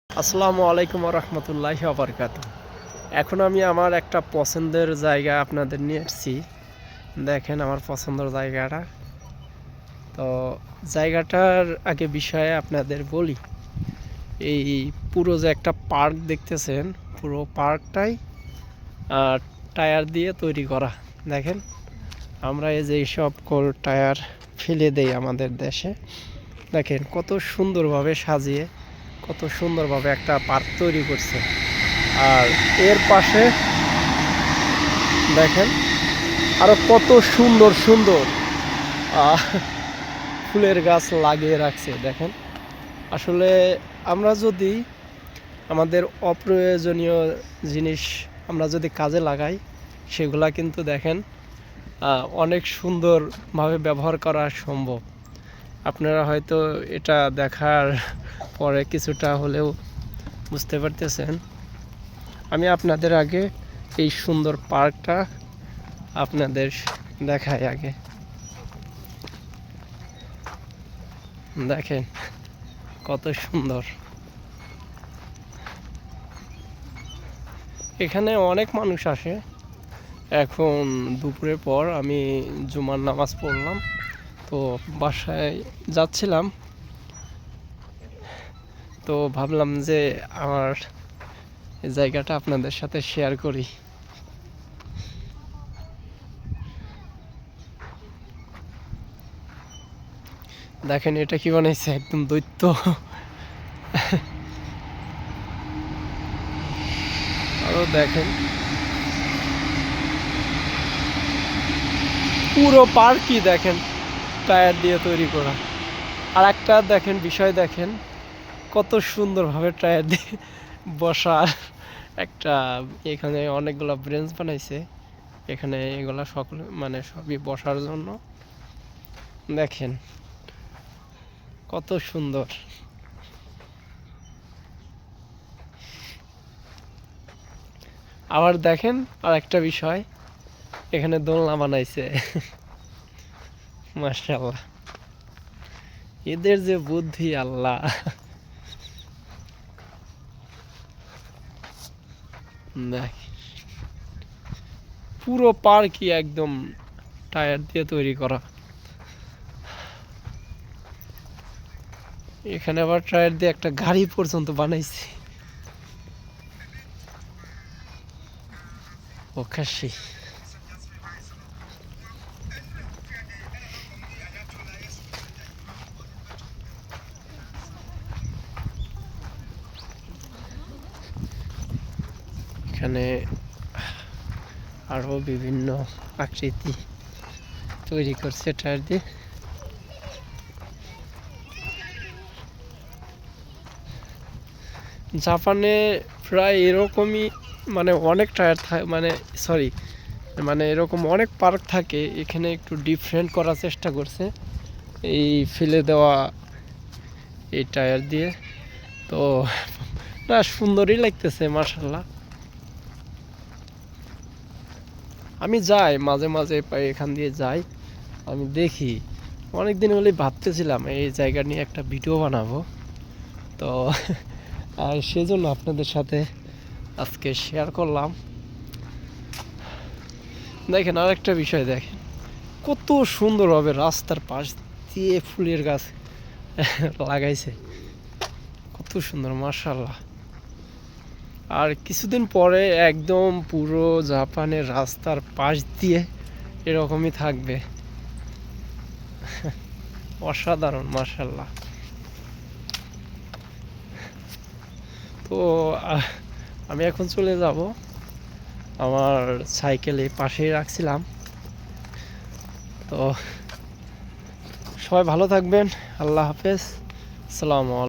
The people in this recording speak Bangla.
আসসালামু আলাইকুম রহমতুল্লাহি বারাকাতুহু। এখন আমি আমার একটা পছন্দের জায়গা আপনাদের নিয়ে এসেছি। দেখেন আমার পছন্দের জায়গাটা। তো জায়গাটার আগে বিষয়ে আপনাদের বলি, এই পুরো যে একটা পার্ক দেখতেছেন, পুরো পার্কটাই টায়ার দিয়ে তৈরি করা। দেখেন আমরা এই যে সকল টায়ার ফেলে দেই আমাদের দেশে, দেখেন কত সুন্দরভাবে সাজিয়ে, কত সুন্দরভাবে একটা পার্ক তৈরি করছে। আর এর পাশে দেখেন আরো কত সুন্দর সুন্দর ফুলের গাছ লাগিয়ে রাখছে। দেখেন আসলে আমরা যদি আমাদের অপ্রয়োজনীয় জিনিস আমরা যদি কাজে লাগাই, সেগুলা কিন্তু দেখেন অনেক সুন্দরভাবে ব্যবহার করা সম্ভব। আপনারা হয়তো এটা দেখার পরে কিছুটা হলেও বুঝতে পারতেছেন। আমি আপনাদের আগে এই সুন্দর পার্কটা আপনাদের দেখাই আগে। দেখেন কত সুন্দর। এখানে অনেক মানুষ আসে। এখন দুপুরের পর আমি জুমার নামাজ পড়লাম, তো বাসায় যাচ্ছিলাম, তো ভাবলাম যে আমার জায়গাটা আপনাদের সাথে শেয়ার করি। দেখেন এটা কি বানাইছে, একদম দৈত্য। আরো দেখেন পুরো পার্কই দেখেন টায়ার দিয়ে তৈরি করা। আর একটা দেখেন বিষয়, দেখেন কত সুন্দরভাবে টায়ার দিয়ে বসার একটা, এখানে অনেকগুলো ব্রেঞ্চ বানাইছে, এখানে এগুলা সকল মানে সবই বসার জন্য। দেখেন কত সুন্দর। আবার দেখেন আর একটা বিষয়, এখানে দোলনা বানাইছে। মাশাআল্লাহ, এদের যে বুদ্ধি আল্লাহ। দেখ পুরো পার্কই একদম টায়ার দিয়ে তৈরি করা। এখানে আবার টায়ার দিয়ে একটা গাড়ি পর্যন্ত বানাইছে। ওকাশি এখানে আরো বিভিন্ন আকৃতি তৈরি করছে টায়ার দিয়ে। জাপানে প্রায় এরকমই, মানে অনেক টায়ার থাকে, মানে সরি, মানে এরকম অনেক পার্ক থাকে। এখানে একটু ডিফারেন্ট করার চেষ্টা করছে এই ফেলে দেওয়া এই টায়ার দিয়ে। তো না, সুন্দরই লাগতেছে মাশাআল্লাহ। আমি যাই মাঝে মাঝে, এখান দিয়ে যাই, আমি দেখি। অনেক দিন হলেই ভাবতেছিলাম এই জায়গা নিয়ে একটা ভিডিও বানাবো, তো আর সেজন্য আপনাদের সাথে আজকে শেয়ার করলাম। দেখেন আরেকটা বিষয়, দেখেন কত সুন্দরভাবে রাস্তার পাশ দিয়ে ফুলের গাছ লাগাইছে, কত সুন্দর মাশাআল্লাহ। আর কিছুদিন পরে একদম পুরো জাপানের রাস্তার পাশ দিয়ে এরকমই থাকবে। অসাধারণ মাশাআল্লাহ। তো আমি এখন চলে যাব, আমার সাইকেল এই পাশেই রাখছিলাম। তো সবাই ভালো থাকবেন, আল্লাহ হাফেজ, আসসালামু আলাইকুম।